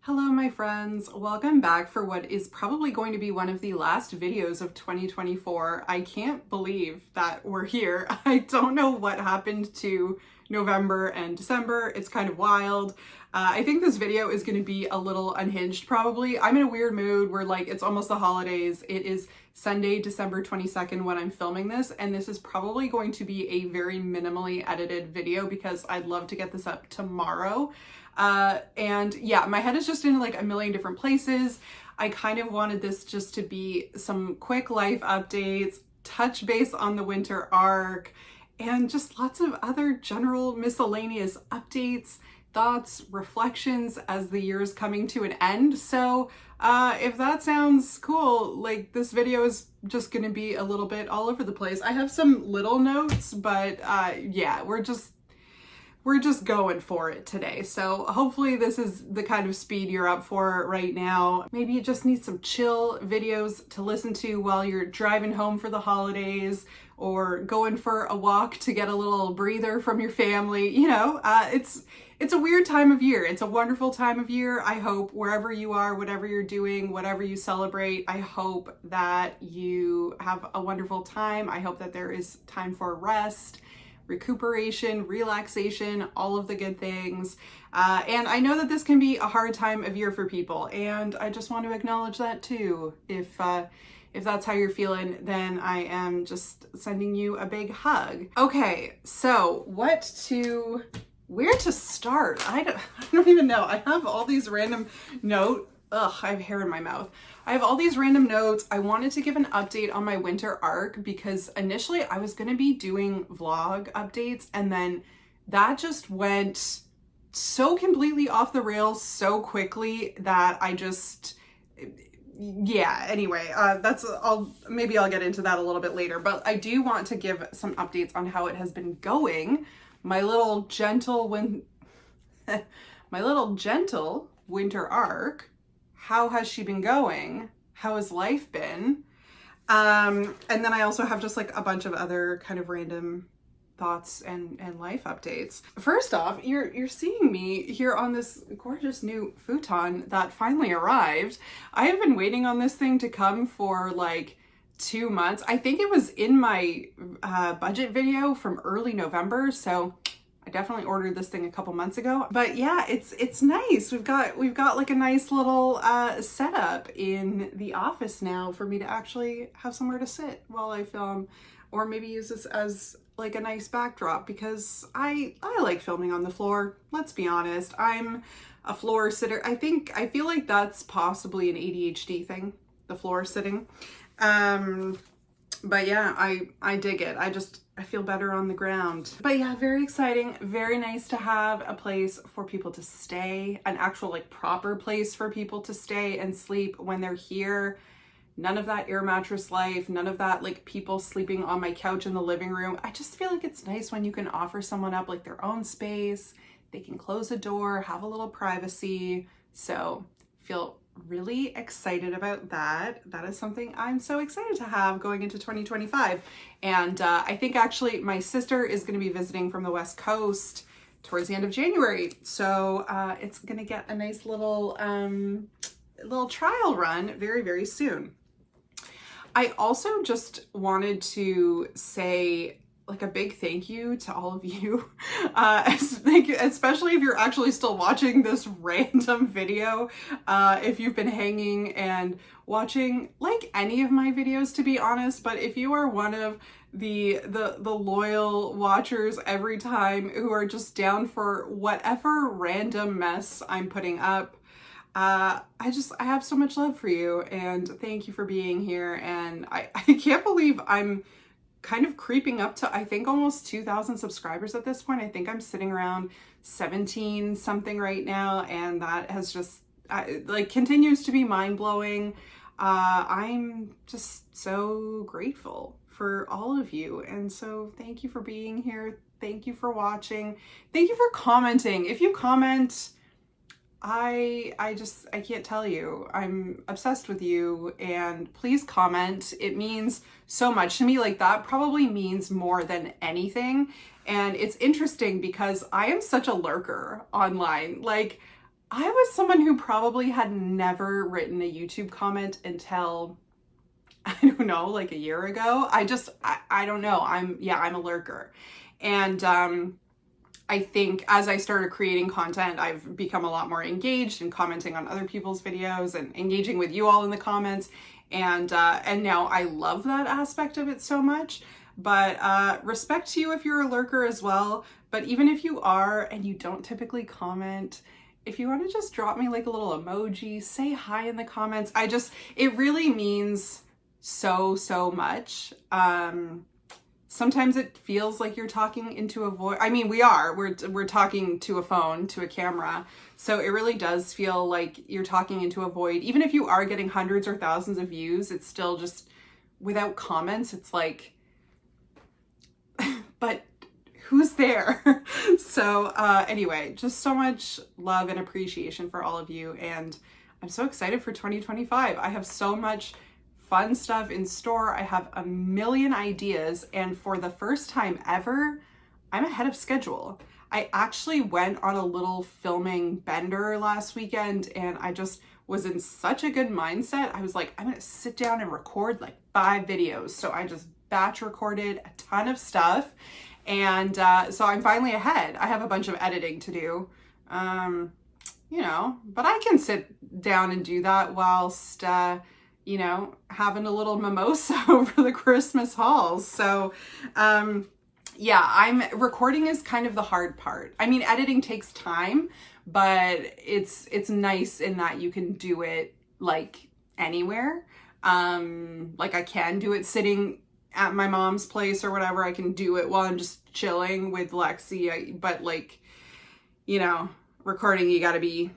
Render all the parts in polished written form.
Hello, my friends. Welcome back for what is probably going to be one of the last videos of 2024. I can't believe that we're here. I don't know what happened to November and December. It's kind of wild. I think this video is going to be a little unhinged probably. I'm in a weird mood where it's almost the holidays. It is Sunday, December 22nd when I'm filming this, and this is probably going to be a very minimally edited video because I'd love to get this up tomorrow. And yeah, my head is just in a million different places. I kind of wanted this just to be some quick life updates, touch base on the winter arc, and just lots of other general miscellaneous updates, thoughts, reflections as the year is coming to an end. So if that sounds cool, this video is just gonna be a little bit all over the place. I have some little notes, but yeah, we're just going for it today. So hopefully this is the kind of speed you're up for right now. Maybe you just need some chill videos to listen to while you're driving home for the holidays or going for a walk to get a little breather from your family. It's a weird time of year. It's a wonderful time of year. I hope wherever you are, whatever you're doing, whatever you celebrate, I hope that you have a wonderful time. I hope that there is time for rest, recuperation, relaxation, all of the good things. And I know that this can be a hard time of year for people, and I just want to acknowledge that too. If that's how you're feeling, then I am just sending you a big hug. Okay, so where to start? I don't even know. I have all these random notes. Ugh, I have hair in my mouth. I have all these random notes. I wanted to give an update on my winter arc because initially I was going to be doing vlog updates, and then that just went so completely off the rails so quickly that anyway, maybe I'll get into that a little bit later, but I do want to give some updates on how it has been going. My little gentle winter arc. How has she been going? How has life been? And then I also have just a bunch of other kind of random thoughts and life updates. First off, you're seeing me here on this gorgeous new futon that finally arrived. I have been waiting on this thing to come for 2 months. I think it was in my budget video from early November, so I definitely ordered this thing a couple months ago. But yeah, it's nice. We've got a nice little setup in the office now for me to actually have somewhere to sit while I film, or maybe use this as a nice backdrop because I like filming on the floor. Let's be honest. I'm a floor sitter. I feel like that's possibly an ADHD thing, the floor sitting. But yeah, I dig it. I feel better on the ground. But yeah, very exciting. Very nice to have a place for people to stay, an actual proper place for people to stay and sleep when they're here. None of that air mattress life, none of that people sleeping on my couch in the living room. I just feel like it's nice when you can offer someone up their own space. They can close a door, have a little privacy. So feel really excited about that. That is something I'm so excited to have going into 2025. And I think actually my sister is going to be visiting from the West Coast towards the end of January. So it's going to get a nice little trial run very, very soon. I also just wanted to say a big thank you to all of you, especially if you're actually still watching this random video, if you've been hanging and watching any of my videos, to be honest. But if you are one of the loyal watchers every time who are just down for whatever random mess I'm putting up, I have so much love for you, and thank you for being here. And I can't believe I'm kind of creeping up to, I think, almost 2,000 subscribers at this point. I think I'm sitting around 17 something right now, and that has just continues to be mind-blowing. I'm just so grateful for all of you, and so thank you for being here. Thank you for watching. Thank you for commenting. If you comment, I can't tell you. I'm obsessed with you, and please comment. It means so much to me. That probably means more than anything. And it's interesting because I am such a lurker online. I was someone who probably had never written a YouTube comment until, I don't know, like a year ago. I don't know. I'm a lurker. And I think as I started creating content, I've become a lot more engaged and commenting on other people's videos and engaging with you all in the comments. And now I love that aspect of it so much. But respect to you if you're a lurker as well. But even if you are and you don't typically comment, if you want to just drop me like a little emoji, say hi in the comments. It really means so much. Sometimes it feels like you're talking into a void. I mean, we're talking to a phone, to a camera. So it really does feel like you're talking into a void. Even if you are getting hundreds or thousands of views, it's still just without comments. It's like, but who's there? So anyway, just so much love and appreciation for all of you. And I'm so excited for 2025. I have so much fun stuff in store. I have a million ideas, and for the first time ever, I'm ahead of schedule. I actually went on a little filming bender last weekend, and I just was in such a good mindset. I was like, I'm gonna sit down and record like 5 videos. So I just batch recorded a ton of stuff, and so I'm finally ahead. I have a bunch of editing to do, but I can sit down and do that whilst having a little mimosa over the Christmas hauls. So, recording is kind of the hard part. I mean, editing takes time, but it's nice in that you can do it like anywhere. Like I can do it sitting at my mom's place or whatever. I can do it while I'm just chilling with Lexi. But like, recording, you gotta be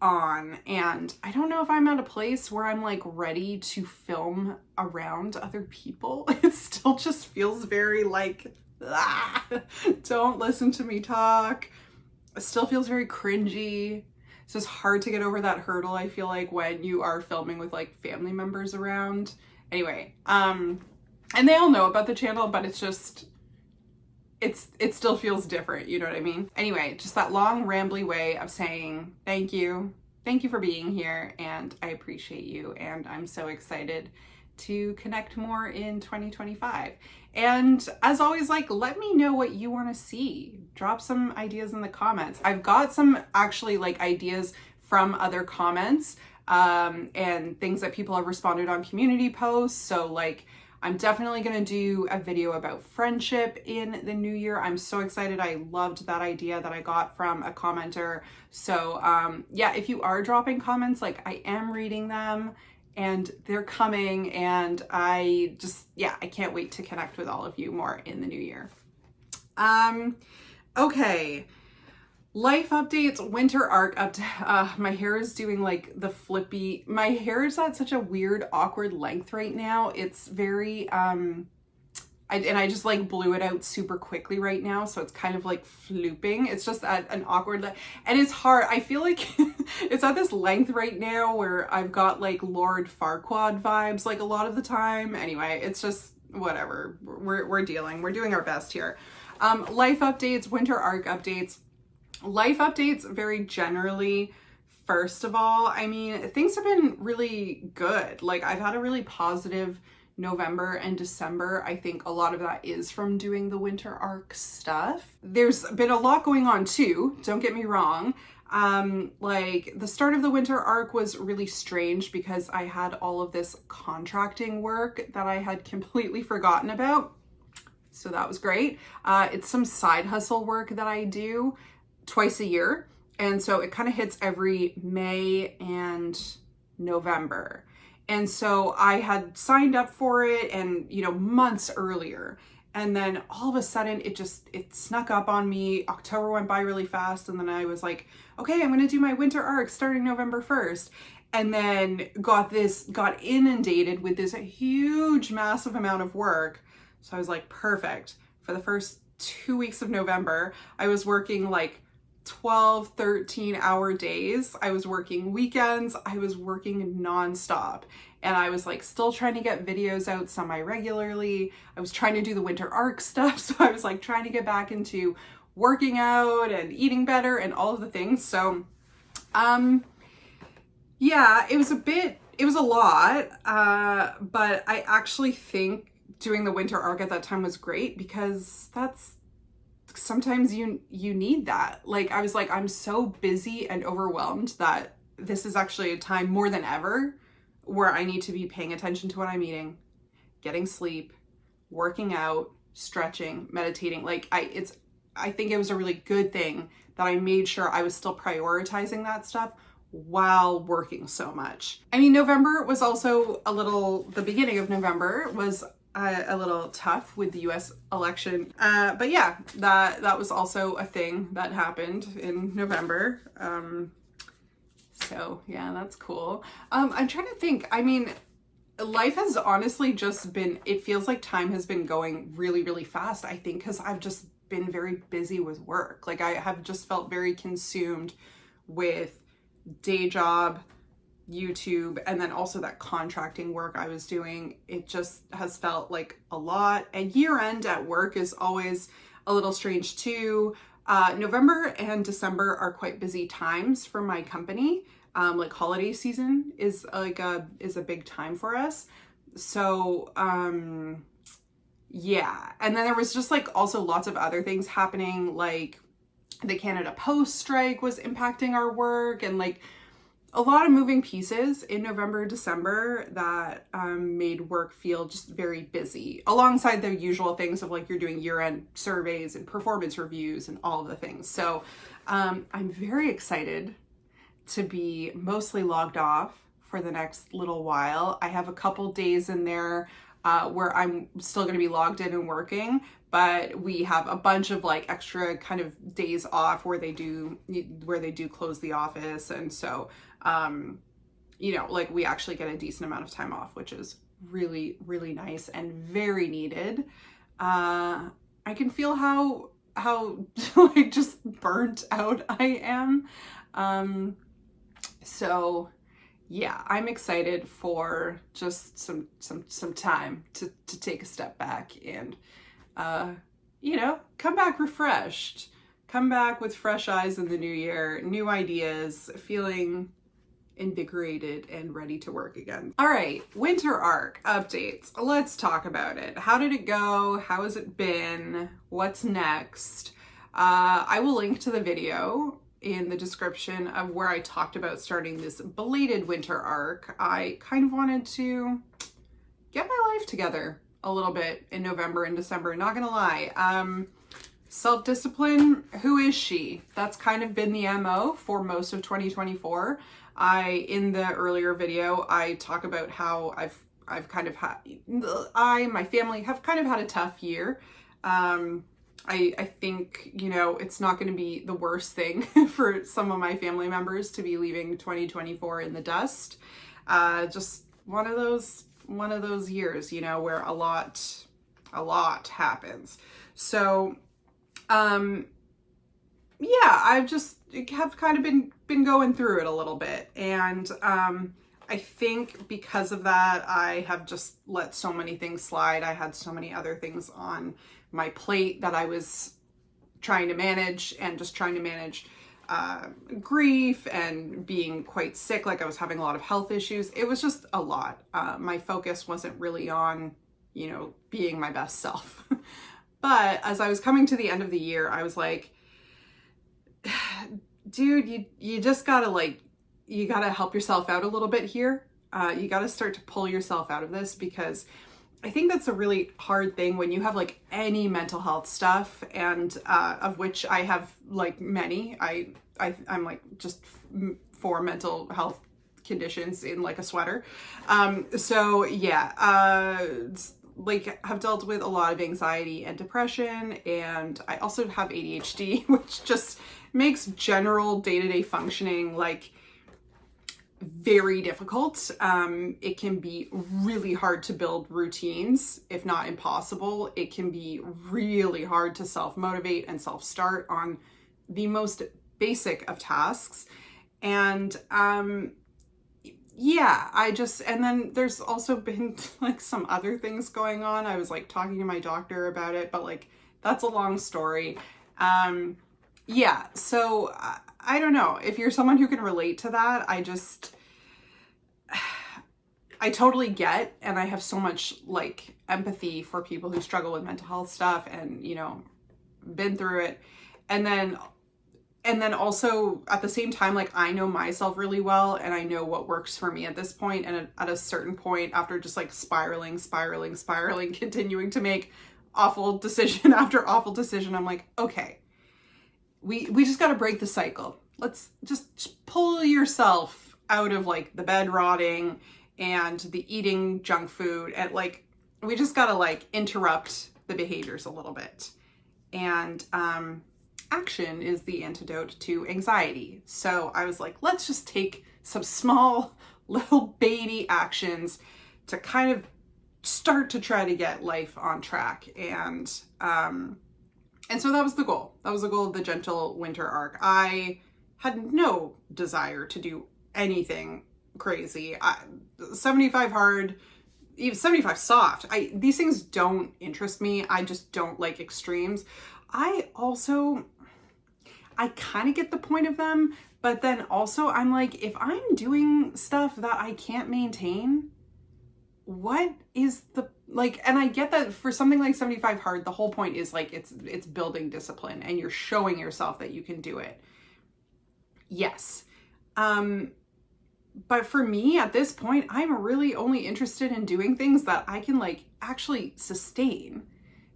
on. And I don't know if I'm at a place where I'm like ready to film around other people. It still just feels very like, don't listen to me talk. It still feels very cringy. It's just hard to get over that hurdle, I feel like, when you are filming with like family members around. Anyway, and they all know about the channel, but it's just, it still feels different, you know what I mean? Anyway, just that long rambly way of saying thank you. Thank you for being here, and I appreciate you, and I'm so excited to connect more in 2025. And as always, like, let me know what you want to see. Drop some ideas in the comments. I've got some actually like ideas from other comments and things that people have responded on community posts. So like, I'm definitely going to do a video about friendship in the new year. I'm so excited. I loved that idea that I got from a commenter. So if you are dropping comments, like I am reading them and they're coming, and I can't wait to connect with all of you more in the new year. Okay. Life updates, winter arc my hair is doing like the flippy. My hair is at such a weird, awkward length right now. It's very, I just like blew it out super quickly right now. So it's kind of like flooping. It's just at an awkward, and it's hard. I feel like it's at this length right now where I've got like Lord Farquaad vibes like a lot of the time. Anyway, it's just whatever. We're doing our best here. Life updates, winter arc updates. Life updates very generally. First of all, I mean, things have been really good. Like I've had a really positive November and December. I think a lot of that is from doing the winter arc stuff. There's been a lot going on too, don't get me wrong. Like the start of the winter arc was really strange because I had all of this contracting work that I had completely forgotten about. So that was great. It's some side hustle work that I do twice a year. And so it kind of hits every May and November. And so I had signed up for it and, months earlier. And then all of a sudden it snuck up on me. October went by really fast. And then I was like, okay, I'm going to do my winter arc starting November 1st. And then got inundated with this huge, massive amount of work. So I was like, perfect. For the first 2 weeks of November, I was working like 12, 13-hour days. I was working weekends. I was working nonstop. And I was like still trying to get videos out semi-regularly. I was trying to do the winter arc stuff. So I was like trying to get back into working out and eating better and all of the things. So Yeah, it was a lot, but I actually think doing the winter arc at that time was great because that's sometimes you need that. Like I was like, I'm so busy and overwhelmed that this is actually a time more than ever where I need to be paying attention to what I'm eating, getting sleep, working out, stretching, meditating. I think it was a really good thing that I made sure I was still prioritizing that stuff while working so much. I mean, November was also the beginning of November was a little tough with the US election. But yeah, that was also a thing that happened in November. So yeah, that's cool. I'm trying to think. I mean, life has honestly just been, it feels like time has been going really, really fast, I think, because I've just been very busy with work. Like I have just felt very consumed with day job, YouTube, and then also that contracting work I was doing. It just has felt like a lot. And year end at work is always a little strange too. November and December are quite busy times for my company. Like holiday season is a big time for us. So yeah. And then there was just like also lots of other things happening, like the Canada Post strike was impacting our work, and like a lot of moving pieces in November, December that made work feel just very busy, alongside the usual things of like you're doing year-end surveys and performance reviews and all of the things. So I'm very excited to be mostly logged off for the next little while. I have a couple days in there where I'm still going to be logged in and working, but we have a bunch of like extra kind of days off where they do close the office. And so, like we actually get a decent amount of time off, which is really, really nice and very needed. I can feel how like just burnt out I am. So yeah, I'm excited for just some time to take a step back and come back refreshed, come back with fresh eyes in the new year, new ideas, feeling invigorated and ready to work again. All right, winter arc updates. Let's talk about it. How did it go? How has it been? What's next? I will link to the video in the description of where I talked about starting this belated winter arc. I kind of wanted to get my life together a little bit in November and December, not gonna lie. Self-discipline, who is she? That's kind of been the MO for most of 2024. In the earlier video, I talk about how I've kind of had, my family have kind of had a tough year. I think, it's not going to be the worst thing for some of my family members to be leaving 2024 in the dust. Just one of those years, where a lot happens. So, yeah, I've just have kind of been going through it a little bit. And, I think because of that, I have just let so many things slide. I had so many other things on my plate that I was trying to manage, and just trying to manage grief and being quite sick. Like I was having a lot of health issues. It was just a lot. My focus wasn't really on, being my best self. But as I was coming to the end of the year, I was like, dude, you just gotta you gotta help yourself out a little bit here. You gotta start to pull yourself out of this, because I think that's a really hard thing when you have like any mental health stuff, and of which I have like many. I'm like just 4 mental health conditions in like a sweater. So yeah, like have dealt with a lot of anxiety and depression, and I also have ADHD, which just makes general day-to-day functioning like very difficult. It can be really hard to build routines, if not impossible. It can be really hard to self-motivate and self-start on the most basic of tasks. And yeah, and then there's also been like some other things going on. I was like talking to my doctor about it, but like that's a long story. Yeah, so I don't know. If you're someone who can relate to that, I totally get, and I have so much like empathy for people who struggle with mental health stuff and, you know, been through it. And then also at the same time, like I know myself really well and I know what works for me at this point. And at a certain point, after just like spiraling, continuing to make awful decision after awful decision, I'm like, okay, we just got to break the cycle. Let's just pull yourself out of like the bed rotting and the eating junk food, and like we just got to like interrupt the behaviors a little bit. And action is the antidote to anxiety. So I was like, let's just take some small little baby actions to kind of start to try to get life on track. And so that was the goal. That was the goal of the Gentle Winter arc. I had no desire to do anything crazy. 75 hard, even 75 soft. These things don't interest me. I just don't like extremes. I kind of get the point of them, but then also I'm like, if I'm doing stuff that I can't maintain, what is the, like, and I get that for something like 75 hard, the whole point is like, it's building discipline and you're showing yourself that you can do it. Yes. But for me at this point, I'm really only interested in doing things that I can like actually sustain.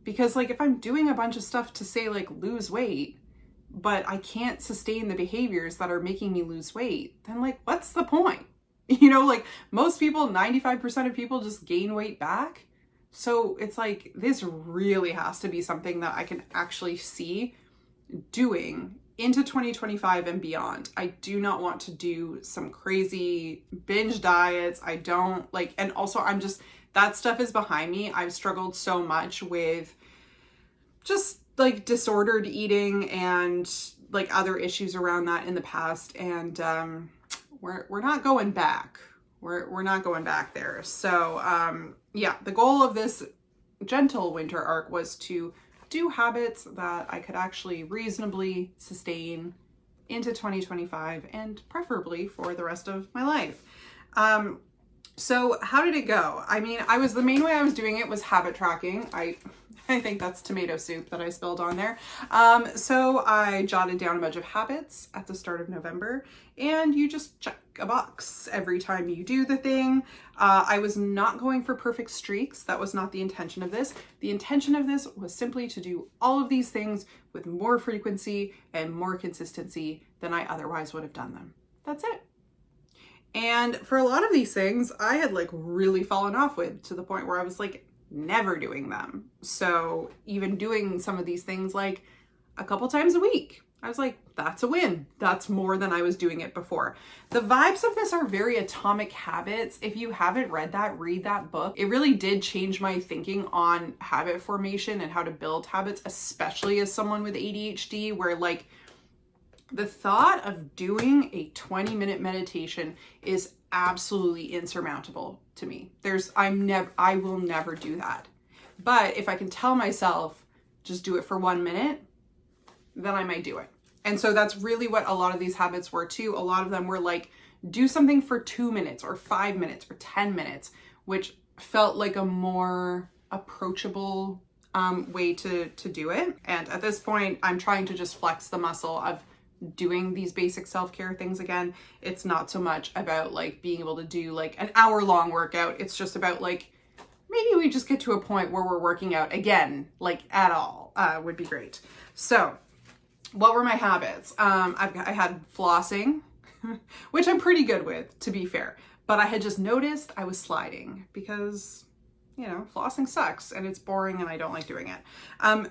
Because like if I'm doing a bunch of stuff to say like lose weight, but I can't sustain the behaviors that are making me lose weight, then like what's the point? You know, like most people, 95% of people just gain weight back. So it's like this really has to be something that I can actually see doing into 2025 and beyond. I do not want to do some crazy binge diets. I don't like, and also that stuff is behind me. I've struggled so much with just like disordered eating and like other issues around that in the past. And we're not going back. We're not going back there. So yeah, the goal of this Gentle Winter arc was to do habits that I could actually reasonably sustain into 2025 and preferably for the rest of my life. So how did it go? I mean, the main way I was doing it was habit tracking. I think that's tomato soup that I spilled on there. So I jotted down a bunch of habits at the start of November, and you just check a box every time you do the thing. I was not going for perfect streaks. That was not the intention of this. The intention of this was simply to do all of these things with more frequency and more consistency than I otherwise would have done them. That's it. And for a lot of these things, I had like really fallen off with, to the point where I was like never doing them. So even doing some of these things like a couple times a week, I was like, that's a win. That's more than I was doing it before. The vibes of this are very Atomic Habits. If you haven't read that, read that book. It really did change my thinking on habit formation and how to build habits, especially as someone with ADHD, where like the thought of doing a 20-minute meditation is absolutely insurmountable to me. I will never do that. But if I can tell myself, just do it for 1 minute, then I might do it. And so that's really what a lot of these habits were too. A lot of them were like, do something for 2 minutes or 5 minutes or 10 minutes, which felt like a more approachable way to do it. And at this point, I'm trying to just flex the muscle of doing these basic self-care things again. It's not so much about like being able to do like an hour-long workout. It's just about like, maybe we just get to a point where we're working out again, like at all, would be great. So what were my habits? I had flossing, which I'm pretty good with, to be fair, but I had just noticed I was sliding because, you know, flossing sucks and it's boring and I don't like doing it.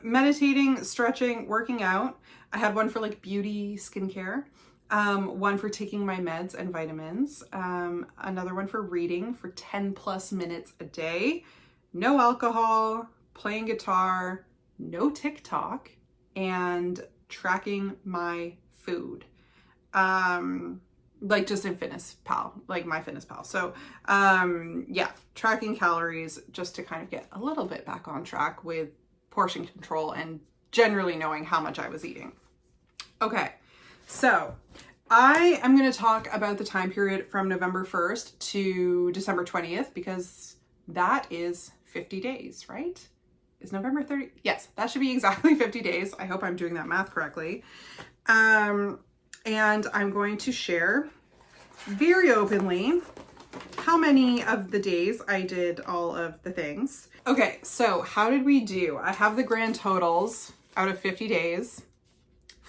Meditating, stretching, working out. I had one for like beauty, skincare, one for taking my meds and vitamins, another one for reading for 10+ minutes a day, no alcohol, playing guitar, no TikTok, and tracking my food. Like just in FitnessPal, like MyFitnessPal. So yeah, tracking calories just to kind of get a little bit back on track with portion control and generally knowing how much I was eating. Okay, So I am going to talk about the time period from November 1st to December 20th because that is 50 days, right? Is November 30? Yes, that should be exactly 50 days. I hope I'm doing that math correctly. And I'm going to share very openly how many of the days I did all of the things. Okay, so how did we do? I have the grand totals out of 50 days.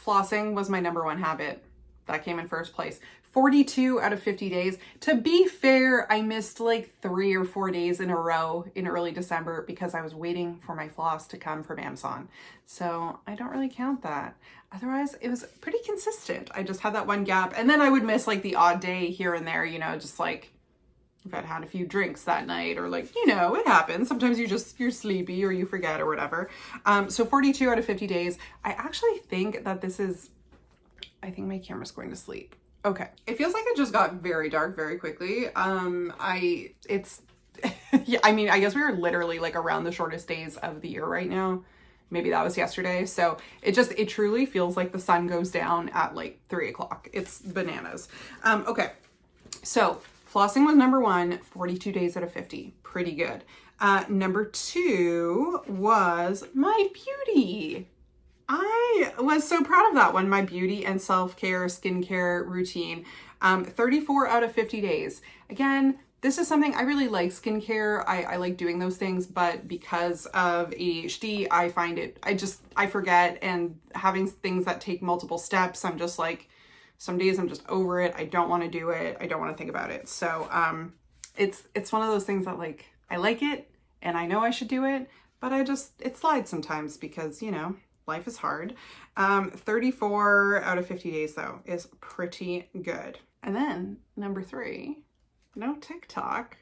Flossing was my number one habit. That came in first place. 42 out of 50 days. To be fair, I missed like 3 or 4 days in a row in early December because I was waiting for my floss to come from Amazon. So I don't really count that. Otherwise, it was pretty consistent. I just had that one gap. And then I would miss like the odd day here and there, you know, just like if I'd had a few drinks that night or like, you know, it happens. Sometimes you're sleepy or you forget or whatever. So 42 out of 50 days. I actually think that I think my camera's going to sleep. Okay. It feels like it just got very dark very quickly. Yeah, I mean, I guess we are literally like around the shortest days of the year right now. Maybe that was yesterday. So it truly feels like the sun goes down at like 3 o'clock. It's bananas. Okay. So flossing was number one, 42 days out of 50. Pretty good. Number 2 was my beauty. I was so proud of that one, my beauty and self-care, skincare routine. 34 out of 50 days. Again, this is something I really like skincare. I like doing those things, but because of ADHD, I find I forget, and having things that take multiple steps, I'm just like, some days I'm just over it. I don't want to do it. I don't want to think about it. So, it's one of those things that like, I like it and I know I should do it, but it slides sometimes because, you know, life is hard. 34 out of 50 days though is pretty good. And then number 3, no TikTok.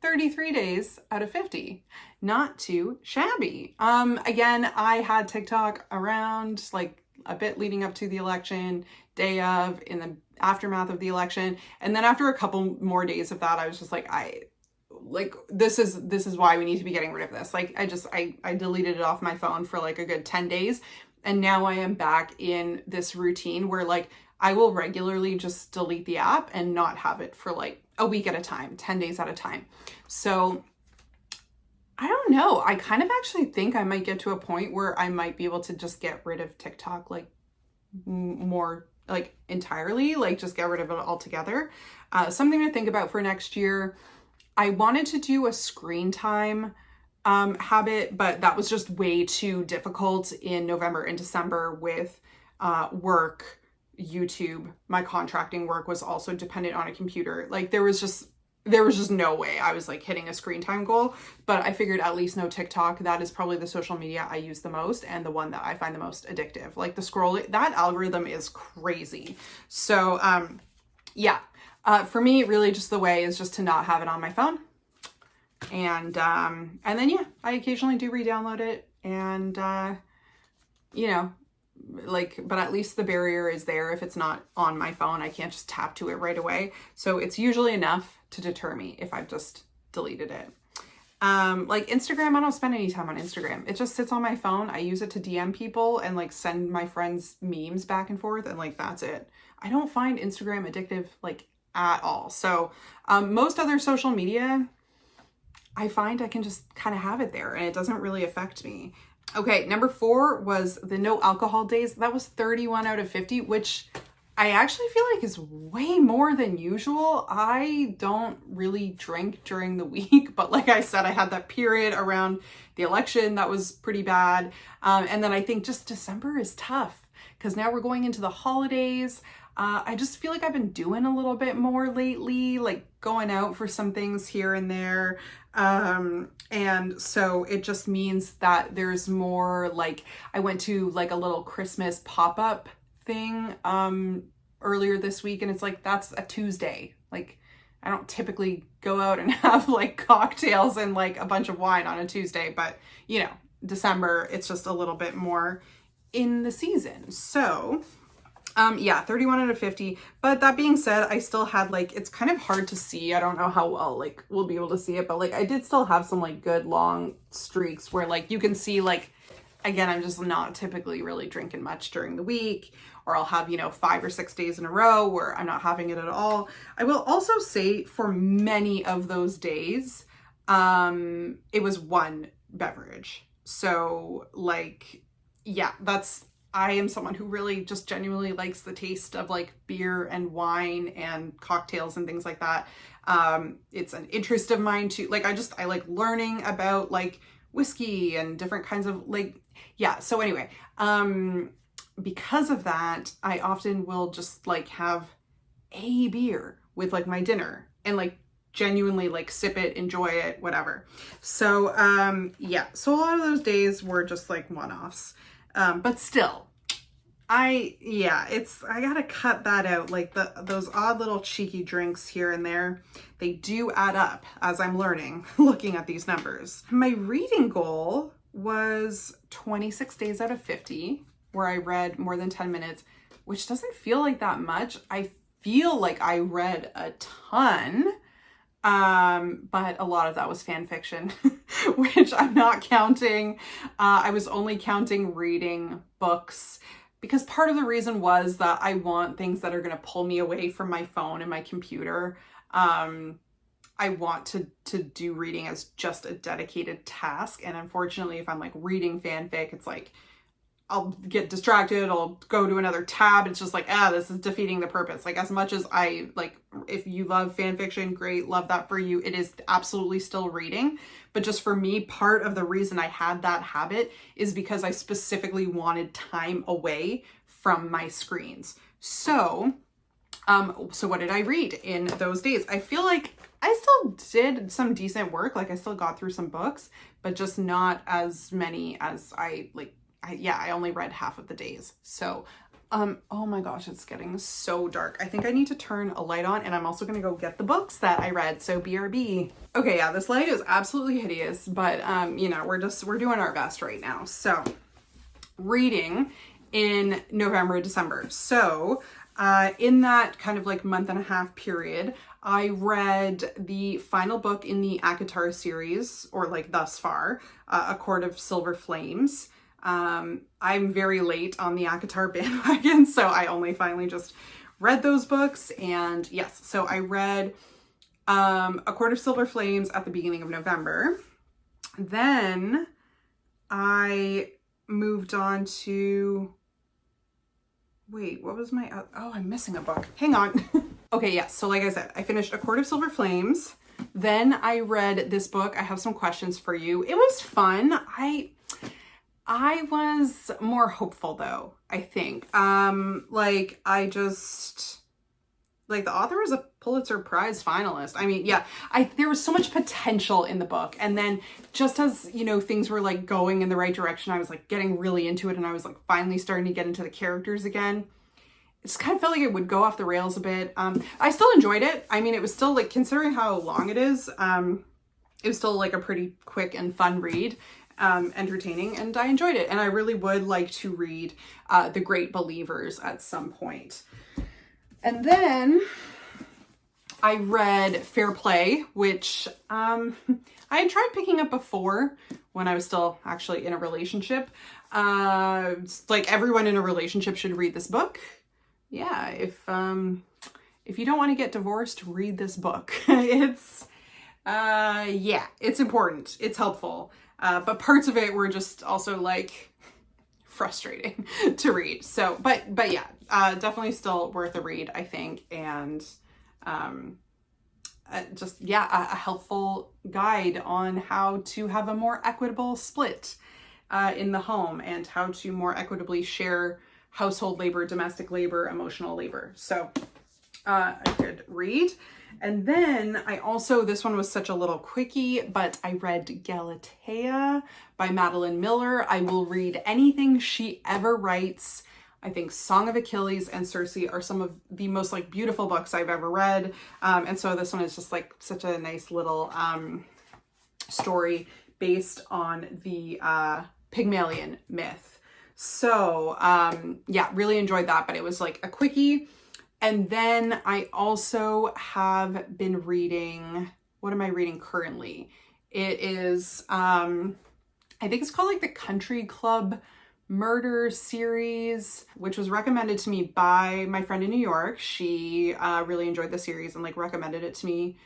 33 days out of 50. Not too shabby. Again, I had TikTok around like a bit leading up to the election, day of, in the aftermath of the election. And then after a couple more days of that, I was just like, this is why we need to be getting rid of this. Like I deleted it off my phone for like a good 10 days. And now I am back in this routine where like I will regularly just delete the app and not have it for like a week at a time, 10 days at a time. So I don't know. I kind of actually think I might get to a point where I might be able to just get rid of TikTok like more like entirely, like just get rid of it altogether. Something to think about for next year. I wanted to do a screen time habit, but that was just way too difficult in November and December with work, YouTube. My contracting work was also dependent on a computer. Like there was just no way I was like hitting a screen time goal, but I figured at least no TikTok. That is probably the social media I use the most and the one that I find the most addictive. Like the scrolling, that algorithm is crazy. So yeah. For me, really just the way is just to not have it on my phone. And then, yeah, I occasionally do re-download it and, you know, like, but at least the barrier is there. If it's not on my phone, I can't just tap to it right away. So it's usually enough to deter me if I've just deleted it. Like Instagram, I don't spend any time on Instagram. It just sits on my phone. I use it to DM people and like send my friends memes back and forth. And like, that's it. I don't find Instagram addictive, like, at all. So most other social media, I find I can just kind of have it there and it doesn't really affect me. Okay, number 4 was the no alcohol days. That was 31 out of 50, which I actually feel like is way more than usual. I don't really drink during the week, but like I said, I had that period around the election that was pretty bad. And then I think just December is tough because now we're going into the holidays. I just feel like I've been doing a little bit more lately, like going out for some things here and there. And so it just means that there's more, like I went to like a little Christmas pop-up thing earlier this week, and it's like that's a Tuesday. Like I don't typically go out and have like cocktails and like a bunch of wine on a Tuesday, but you know, December, it's just a little bit more in the season. So yeah, 31 out of 50. But that being said, I still had like, it's kind of hard to see. I don't know how well like we'll be able to see it, but like I did still have some like good long streaks where like you can see like, again, I'm just not typically really drinking much during the week, or I'll have, you know, 5 or 6 days in a row where I'm not having it at all. I will also say for many of those days, it was one beverage. So like, yeah, I am someone who really just genuinely likes the taste of like beer and wine and cocktails and things like that. It's an interest of mine too. Like I like learning about like whiskey and different kinds of like, yeah. So anyway, because of that, I often will just like have a beer with like my dinner and like genuinely like sip it, enjoy it, whatever. So yeah, so a lot of those days were just like one-offs. But still, I gotta cut that out. Like those odd little cheeky drinks here and there, they do add up as I'm learning, looking at these numbers. My reading goal was 26 days out of 50, where I read more than 10 minutes, which doesn't feel like that much. I feel like I read a ton, but a lot of that was fan fiction, which I'm not counting. I was only counting reading books because part of the reason was that I want things that are going to pull me away from my phone and my computer. I want to do reading as just a dedicated task. And unfortunately, if I'm like reading fanfic, it's like, I'll get distracted, I'll go to another tab. It's just like, this is defeating the purpose. Like as much as I like, if you love fan fiction, great, love that for you. It is absolutely still reading. But just for me, part of the reason I had that habit is because I specifically wanted time away from my screens. So what did I read in those days? I feel like I still did some decent work. Like I still got through some books, but just not as many as I like. I only read half of the days. So, oh my gosh, it's getting so dark. I think I need to turn a light on, and I'm also gonna go get the books that I read. So BRB. Okay, yeah, this light is absolutely hideous, but you know, we're doing our best right now. So, reading in November, December. So, in that kind of like month and a half period, I read the final book in the ACOTAR series, or like thus far, A Court of Silver Flames. I'm very late on the ACOTAR bandwagon, so I only finally just read those books. And yes, so I read A Court of Silver Flames at the beginning of November. Then I moved on to, wait, what was my, oh, I'm missing a book. Hang on. Okay, yes, so like I said, I finished A Court of Silver Flames. Then I read this book, I Have Some Questions for You. It was fun. I was more hopeful though, I think. Like the author is a Pulitzer Prize finalist. I mean, yeah, there was so much potential in the book. And then just as, you know, things were like going in the right direction, I was like getting really into it and I was like finally starting to get into the characters again. It just kind of felt like it would go off the rails a bit. I still enjoyed it. I mean, it was still like, considering how long it is, it was still like a pretty quick and fun read. Entertaining, and I enjoyed it, and I really would like to read The Great Believers at some point. And then I read Fair Play, which I had tried picking up before when I was still actually in a relationship. It's like everyone in a relationship should read this book. Yeah, if you don't want to get divorced, read this book. It's it's important. It's helpful. But parts of it were just also like frustrating to read. So, but yeah, definitely still worth a read, I think. And, just, yeah, a helpful guide on how to have a more equitable split, in the home and how to more equitably share household labor, domestic labor, emotional labor. So, a good read. And then I also, this one was such a little quickie, but I read Galatea by Madeline Miller. I will read anything she ever writes. I think Song of Achilles and Circe are some of the most like beautiful books I've ever read. And so this one is just like such a nice little story based on the Pygmalion myth. So yeah, really enjoyed that, but it was like a quickie. And then I also have been reading, what am I reading currently? It is, I think it's called like the Country Club murder series, which was recommended to me by my friend in New York. She really enjoyed the series and like recommended it to me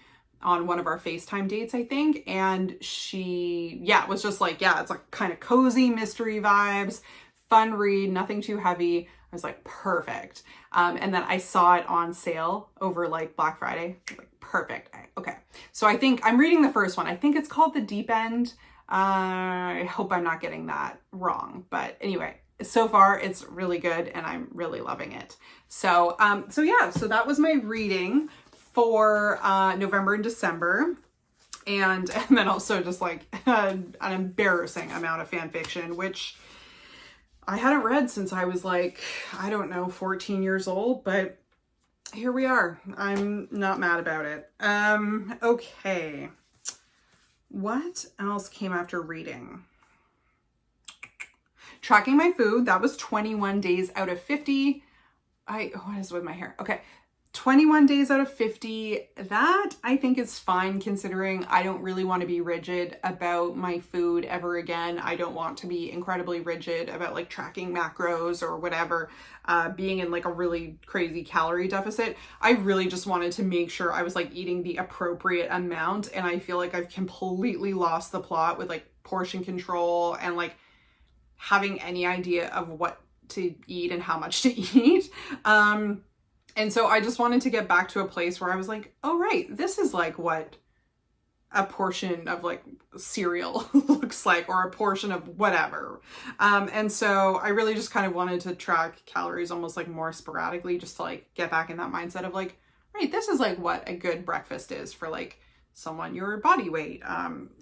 on one of our FaceTime dates, I think. And she, yeah, was just like, yeah, it's like kind of cozy mystery vibes, fun read, nothing too heavy. I was like, perfect. And then I saw it on sale over like Black Friday. I was like, perfect. Okay. So I think I'm reading the first one. I think it's called The Deep End. I hope I'm not getting that wrong. But anyway, so far it's really good and I'm really loving it. So, yeah, so that was my reading for November and December. And then also just like an embarrassing amount of fan fiction, which I hadn't read since I was like, I don't know, 14 years old, but here we are. I'm not mad about it. Okay. What else came after reading? Tracking my food. That was 21 days out of 50. What is with my hair? Okay. 21 days out of 50, that I think is fine considering I don't really want to be rigid about my food ever again. I don't want to be incredibly rigid about like tracking macros or whatever, being in like a really crazy calorie deficit. I really just wanted to make sure I was like eating the appropriate amount, and I feel like I've completely lost the plot with like portion control and like having any idea of what to eat and how much to eat. And so I just wanted to get back to a place where I was like, oh, right, this is like what a portion of like cereal looks like, or a portion of whatever. And so I really just kind of wanted to track calories almost like more sporadically, just to like get back in that mindset of like, right, this is like what a good breakfast is for like someone your body weight,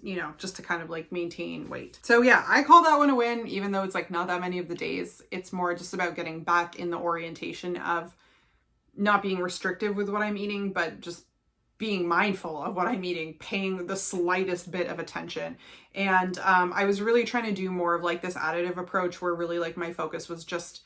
you know, just to kind of like maintain weight. So yeah, I call that one a win, even though it's like not that many of the days. It's more just about getting back in the orientation of not being restrictive with what I'm eating, but just being mindful of what I'm eating, paying the slightest bit of attention. And I was really trying to do more of like this additive approach where really like my focus was just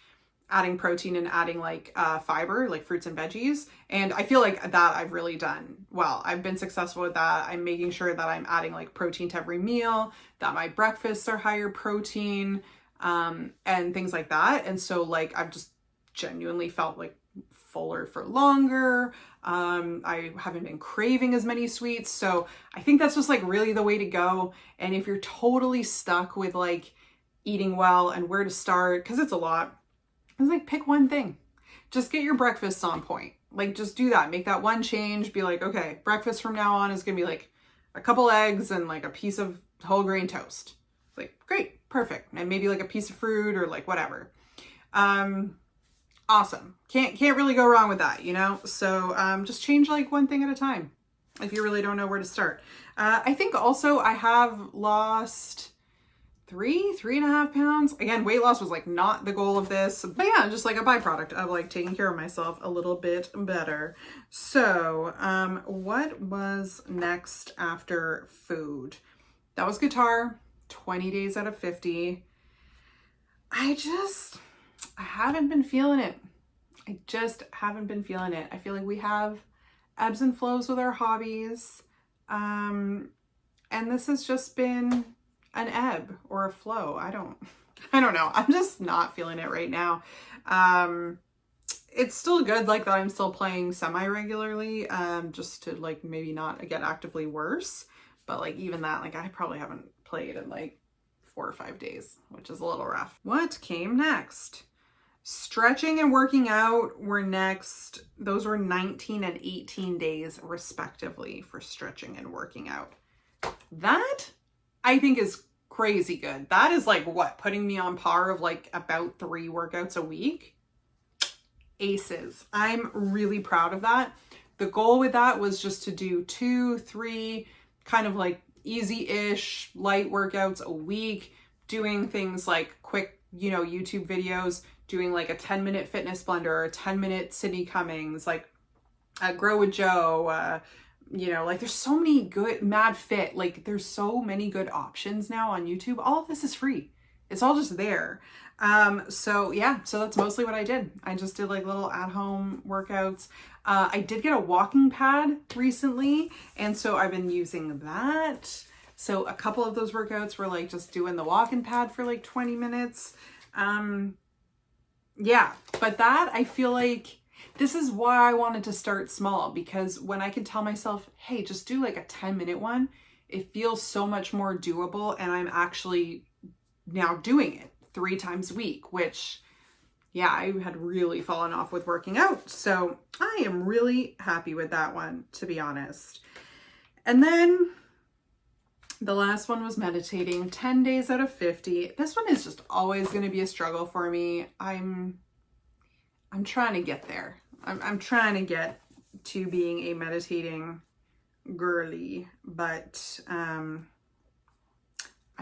adding protein and adding like fiber, like fruits and veggies. And I feel like that I've really done well. I've been successful with that. I'm making sure that I'm adding like protein to every meal, that my breakfasts are higher protein, and things like that. And so like I've just genuinely felt like fuller for longer. I haven't been craving as many sweets. So I think that's just like really the way to go. And if you're totally stuck with like eating well and where to start, because it's a lot, it's like pick one thing. Just get your breakfast on point. Like just do that. Make that one change. Be like, okay, breakfast from now on is going to be like a couple eggs and like a piece of whole grain toast. It's like, great, perfect. And maybe like a piece of fruit or like whatever. Awesome. Can't really go wrong with that, you know? So just change like one thing at a time if you really don't know where to start. I think also I have lost 3.5 pounds. Again, weight loss was like not the goal of this, but yeah, just like a byproduct of like taking care of myself a little bit better. So what was next after food? That was guitar, 20 days out of 50. I haven't been feeling it. I just haven't been feeling it. I feel like we have ebbs and flows with our hobbies. And this has just been an ebb or a flow. I don't know. I'm just not feeling it right now. It's still good, like that I'm still playing semi-regularly, just to like maybe not get actively worse. But like even that, like I probably haven't played in like 4 or 5 days, which is a little rough. What came next? Stretching and working out were next. Those were 19 and 18 days respectively for stretching and working out. That I think is crazy good. That is like what, putting me on par of like about 3 workouts a week. Aces. I'm really proud of that. The goal with that was just to do 2, 3 kind of like easy-ish light workouts a week, doing things like quick, you know, YouTube videos, doing like a 10-minute fitness blender or a 10-minute Sydney Cummings, like Grow with Joe, you know, like there's so many good Mad Fit, like there's so many good options now on YouTube. All of this is free. It's all just there. So yeah, so that's mostly what I did. I just did like little at-home workouts. I did get a walking pad recently, and so I've been using that. So a couple of those workouts were like just doing the walking pad for like 20 minutes. Yeah, but that, I feel like this is why I wanted to start small, because when I can tell myself, hey, just do like a 10-minute one, it feels so much more doable, and I'm actually now doing it 3 times a week, which, yeah, I had really fallen off with working out. So I am really happy with that one, to be honest. And then the last one was meditating, 10 days out of 50. This one is just always going to be a struggle for me. I'm trying to get there. I'm trying to get to being a meditating girly, but I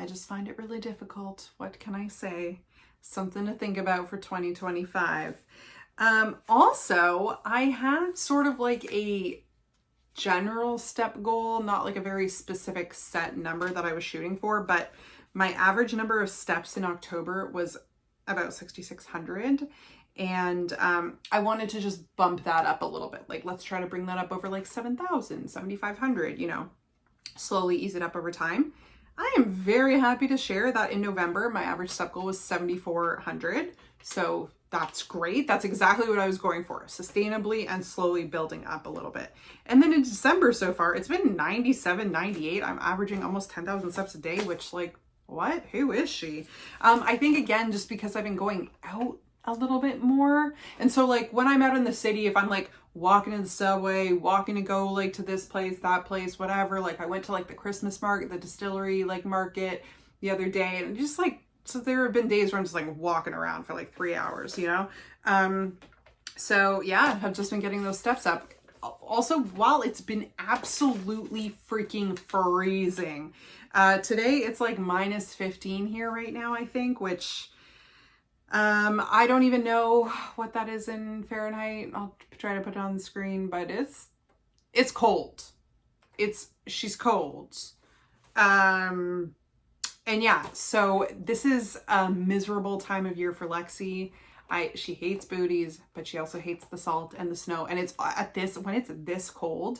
just find it really difficult. What can I say? Something to think about for 2025. Also, I had sort of like a general step goal, not like a very specific set number that I was shooting for, but my average number of steps in October was about 6,600. And I wanted to just bump that up a little bit. Like, let's try to bring that up over like 7,000, 7,500, you know, slowly ease it up over time. I am very happy to share that in November, my average step goal was 7,400. So that's great. That's exactly what I was going for, sustainably and slowly building up a little bit. And then in December so far, it's been 97, 98. I'm averaging almost 10,000 steps a day, which, like, what? Who is she? I think, again, just because I've been going out a little bit more. And so, like, when I'm out in the city, if I'm like walking in the subway, walking to go like to this place, that place, whatever, like I went to like the Christmas market, the distillery like market the other day, and just like, so there have been days where I'm just like walking around for like 3 hours, you know? So yeah, I've just been getting those steps up. Also, while it's been absolutely freaking freezing, today it's like minus 15 here right now, I think, which I don't even know what that is in Fahrenheit. I'll try to put it on the screen, but it's cold. She's cold. And yeah, so this is a miserable time of year for Lexi. She hates booties, but she also hates the salt and the snow. And it's when it's this cold,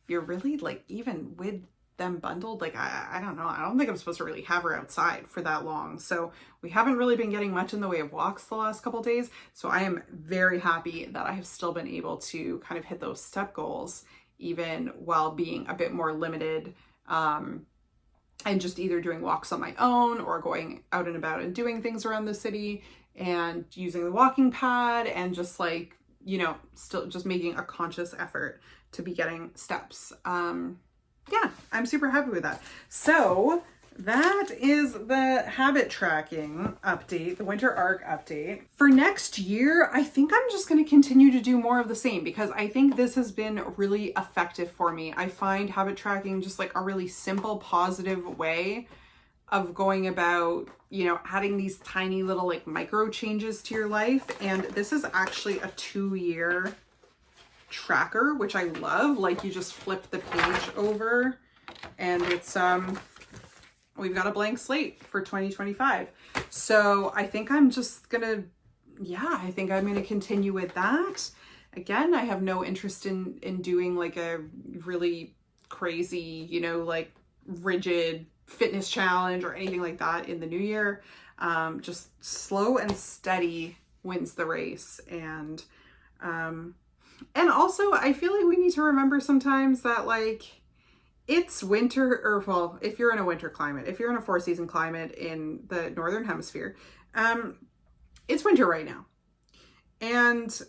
you're really like, even with them bundled, like I don't know, I don't think I'm supposed to really have her outside for that long. So we haven't really been getting much in the way of walks the last couple days. So I am very happy that I have still been able to kind of hit those step goals, even while being a bit more limited, and just either doing walks on my own or going out and about and doing things around the city and using the walking pad, and just like, you know, still just making a conscious effort to be getting steps. Yeah, I'm super happy with that. So that is the habit tracking update, the winter arc update. For next year, I think I'm just going to continue to do more of the same, because I think this has been really effective for me. I find habit tracking just like a really simple, positive way of going about, you know, adding these tiny little like micro changes to your life. And this is actually a 2-year tracker, which I love. Like, you just flip the page over and it's we've got a blank slate for 2025. So I think I'm just gonna, yeah, I think I'm gonna continue with that. Again, I have no interest in doing like a really crazy, you know, like rigid fitness challenge or anything like that in the new year. Just slow and steady wins the race. And also, I feel like we need to remember sometimes that, like, it's winter, or, well, if you're in a winter climate, if you're in a 4-season climate in the Northern Hemisphere, it's winter right now. And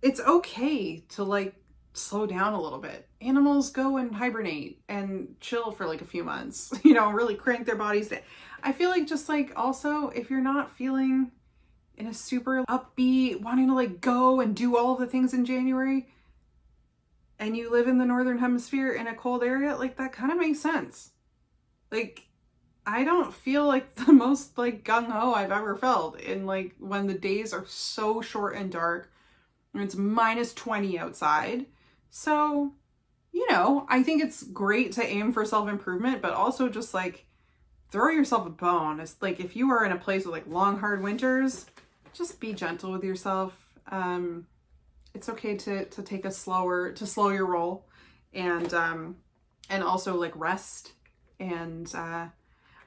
it's okay to, like, slow down a little bit. Animals go and hibernate and chill for, like, a few months, you know, really crank their bodies down. I feel like, just, like, also, if you're not feeling in a super upbeat, wanting to like go and do all of the things in January, and you live in the Northern Hemisphere in a cold area, like, that kind of makes sense. Like, I don't feel like the most like gung-ho I've ever felt in like when the days are so short and dark and it's minus 20 outside. So, you know, I think it's great to aim for self-improvement, but also just like throw yourself a bone. It's like, if you are in a place with like long, hard winters, just be gentle with yourself. It's okay to take to slow your roll, and also like rest. And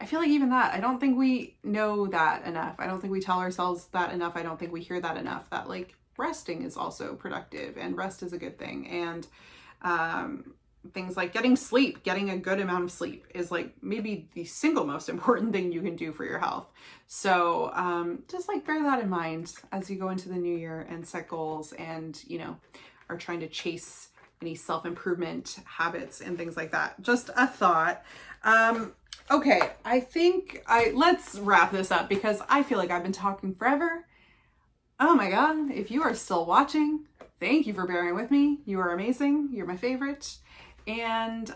I feel like even that, I don't think we know that enough. I don't think we tell ourselves that enough. I don't think we hear that enough, that like resting is also productive and rest is a good thing. And things like getting sleep, getting a good amount of sleep is like maybe the single most important thing you can do for your health. So just like bear that in mind as you go into the new year and set goals and, you know, are trying to chase any self-improvement habits and things like that. Just a thought. Okay, I think let's wrap this up because I feel like I've been talking forever. Oh my God, if you are still watching, thank you for bearing with me. You are amazing. You're my favorite. And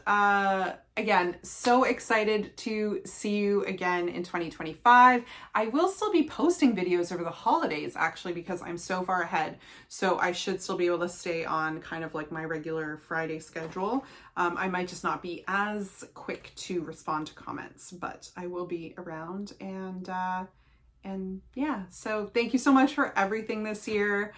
again, so excited to see you again in 2025. I will still be posting videos over the holidays actually because I'm so far ahead. So I should still be able to stay on kind of like my regular Friday schedule. I might just not be as quick to respond to comments, but I will be around and yeah, so thank you so much for everything this year.